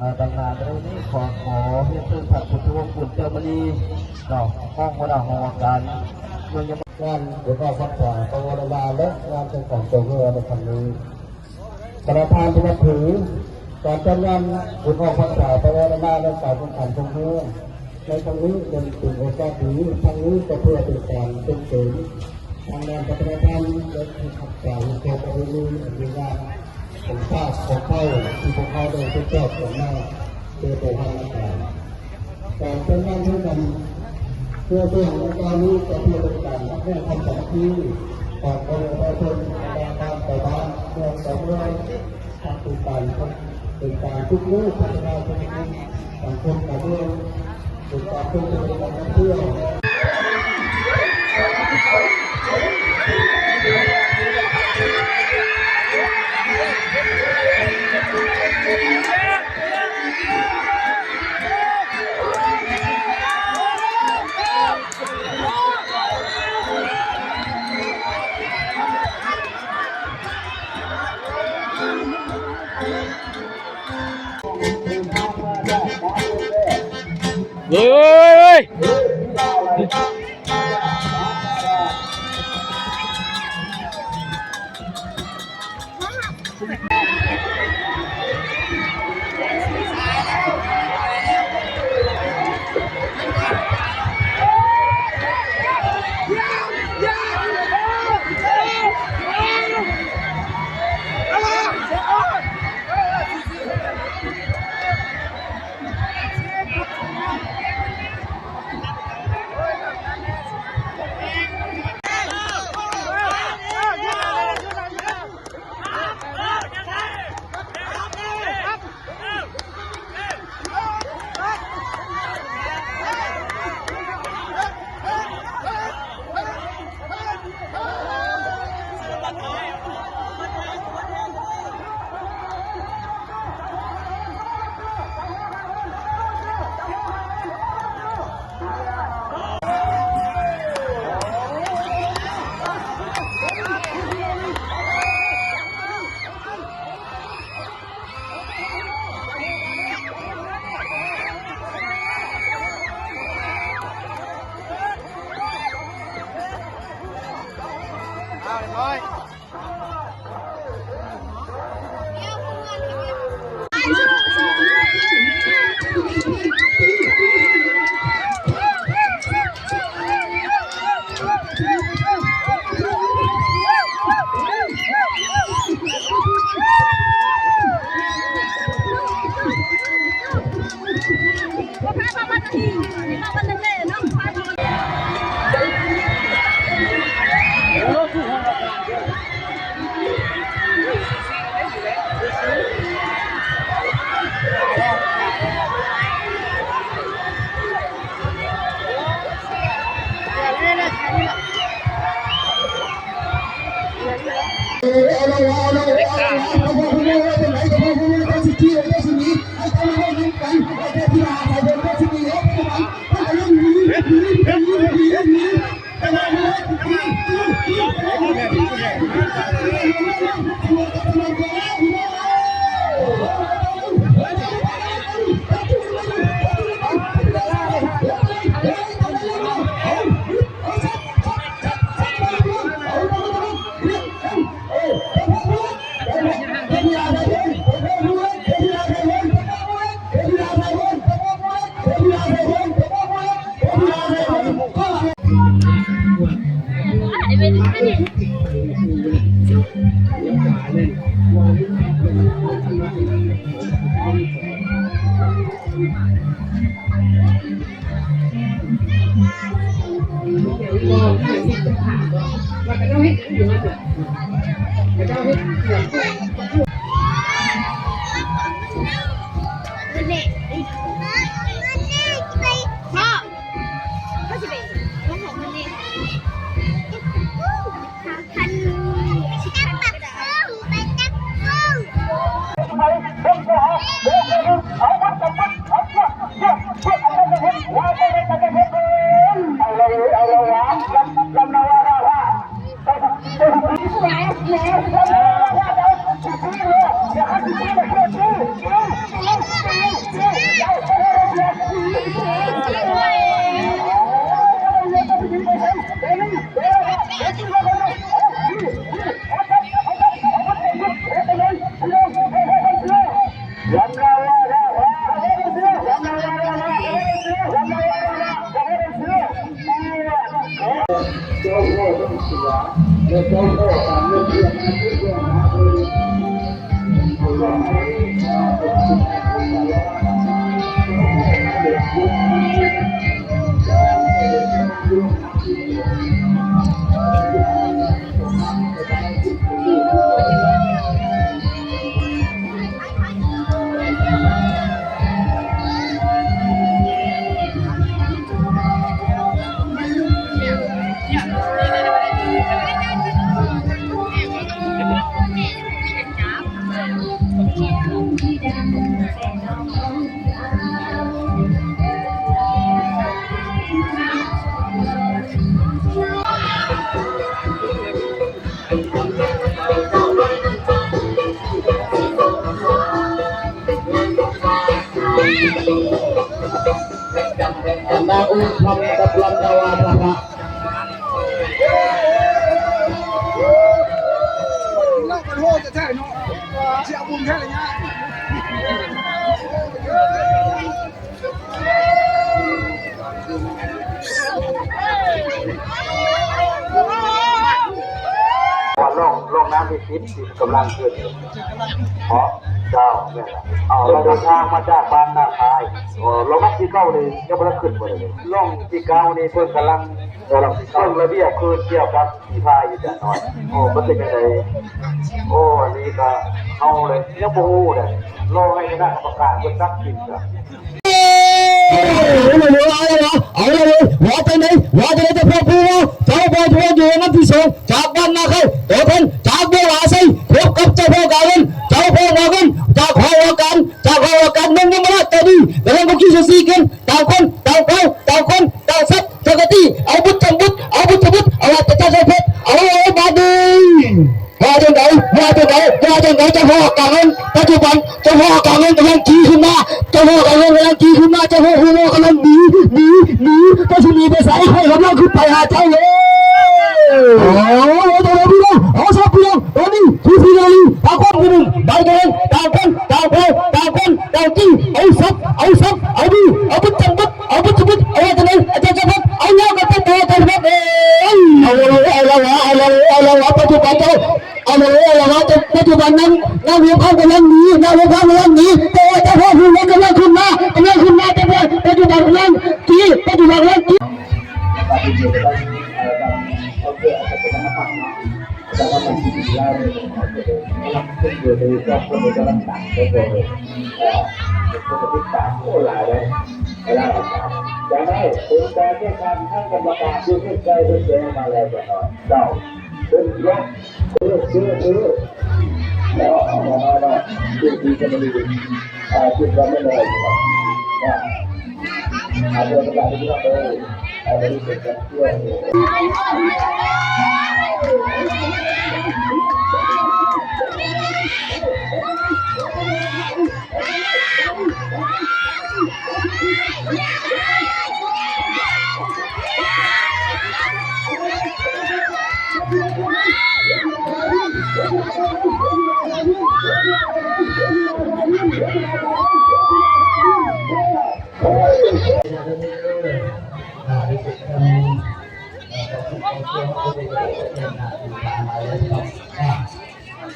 ตำนานเรื่องนี้ขอเรียนเชิญพระพุทธวงศ์กุลเจ้ามณีดอกห้องพระหอการเมืองยมงานหรือว่าวัดป่าตะวันวาและงานเป็นของตัวเรือในครั้งนี้ประธานที่นับถือการจัดงานบุญออกพรรษาตะวันวาและสายของขันทงเมืองในครั้งนี้เป็นสิ่งโอกาสดีครั้งนี้ก็เพื่อเป็นการเป็นเสริมทางด้านประธานและที่ขับสายโคกระบืออันนี้ว่าผมทราบของเข้าที่พวกเขาได้ทดสอบของหน้าเจอตัวทางการเป็นงานที่ทำเพื่อของการนี้จะเพื่อเป็นการเพื่อทำสมาธิต่อประชาชนการต่อบ้านเมืองต่อเมืองทำเป็นการทุกรูปพัฒนาชุมชนสังคมการเมืองเป็นการเพื่อการท่องเที่ยวเฮ้ยYes, เรื่องเจ้าพ่อการเรื่องเรื่องนั้นเรื่องนาอุทำกับลำดาวาพระเล่ากันโหดจะแท้เนาะเสียบุญแท้เลยเนี่ยวันโลกน้ำที่ทิพย์กำลังขึ้นเพราะเจ้าเนี่ยเราเดินทางมาจากบ้านนาคายเรานักที่เก้าเลยยังไม่ได้ขึ้นมาเลยล่องที่เก้านี่เพิ่งกำลังเราเพิ่งระเบียบคืนเกี่ยวกับที่พายอยู่จะน้อยโอ้มันเป็นยังไงโอ้อันนี้ก็เอาเลยยังโมโหเลยรอให้คณะกรรมการเพิ่งตั้งกินกันเอาเลยว่าไปไหนว่าจะได้จะพบผู้เจ้าพ่อทัวร์อยู่นัดที่สองจากบ้านนาคายตัวคนจากบัวลาไซพบกับเจ้าพ่อการเงินเจ้าพ่อมากันจากหอการมึงยังไม่ได้แต่ดีแต่เราก็คิดจะซีกันต่างคนต่างเขาต่างคนต่างซับจักรตีเอาบุตรจำบุตรเอาบุตรจำบุตรเอาแต่เจ้าเพชรเอาบาดีว่าจังไหนเจ้าพ่อการเงินปัจจุบันเจ้าพ่อการเงินกำลังขี่ขึ้นมาเจ้าพ่อการเงินกำลังขี่ขึ้นมาเจ้าพ่อหัวกำลังหนีเจ้าชูนีไปใส่ให้กำลังขึ้นไปหาเจ้าเลยโอ้ตัวเราพี่น้องเอาสับพี่น้องตอนนี้คือพี่น้องต่างคนพี่น้องต่างคนต่างคนต่างคนต่างคนต่างจี้เอาสับเอาดีเอาบุตรจำบุตรเอาจังไหนอาจารย์จำบุตรเอาเงากับเป็นตัวกันครับเอาปัจจุบันเจ้าเอาปัจจุบันนั้นน้ำหัวข้าวกำลังหนีแต่ว่าเจ้าพ่อผู้เล่นกำลังขึ้นมาแต่ว่าปัจจุบันนั้นจี้ปัจจุบันนั้นจี้dalam menjadikan langsung dari proses dalam tangga dari seperti tamu lah ya, jadi untuk kan kembali itu saya sudah malah tahu, bentuk terus, jadi kembali kita menolak, ada berbagai macam ada di sekitar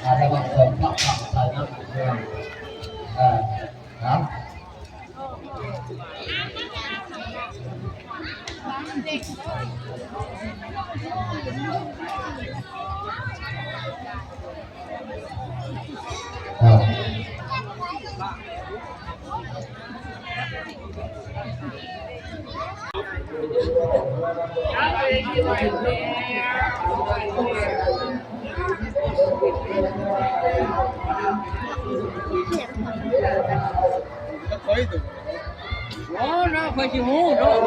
ada maksud saya Đó, nó phải chịu hú đó.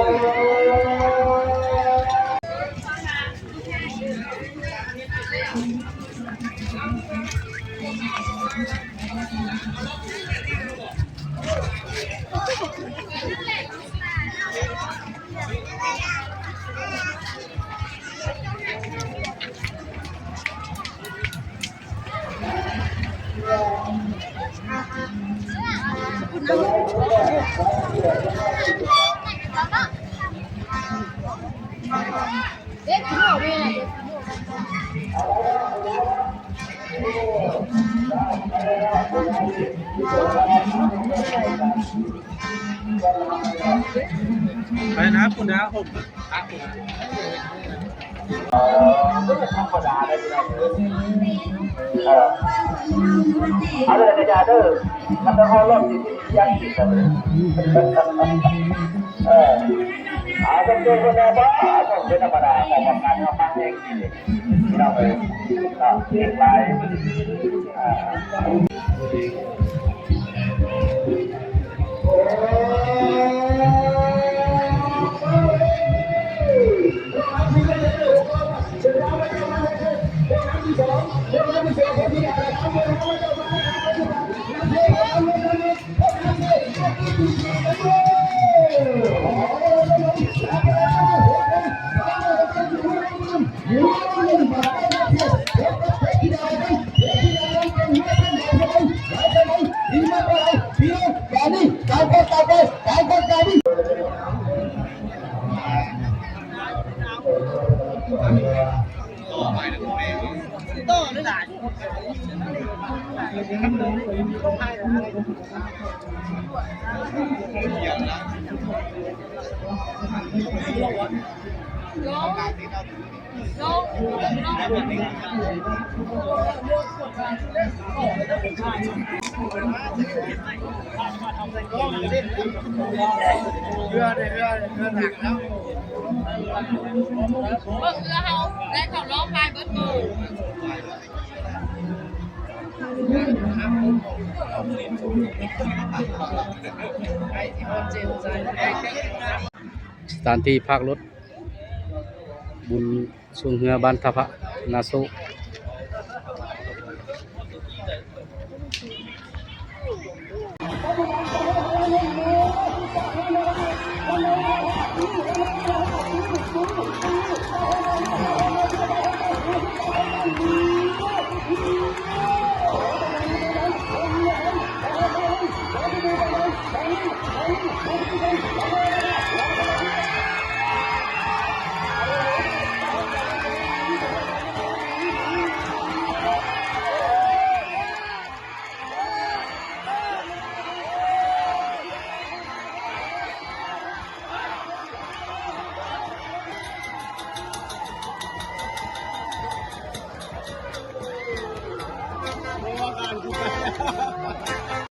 Đấy, chú ở đây này. ไปนะคุณนะผมธรรมดาได้ที่ไหนเอาเลยกระจายเด้อมันจะเอารอบที่ยังติดเลยเอาเป็นตัวคนเดียวบ้าต้องเป็นธรรมดาของการทำบ้านเองที่เราไปเก็บไว้เรือหนักแล้ว เบิ่งเรือเขาได้เขาล้อพายเบิดมือ สถานที่พักรถบุญสูงเหือบ้านทพะนาโซ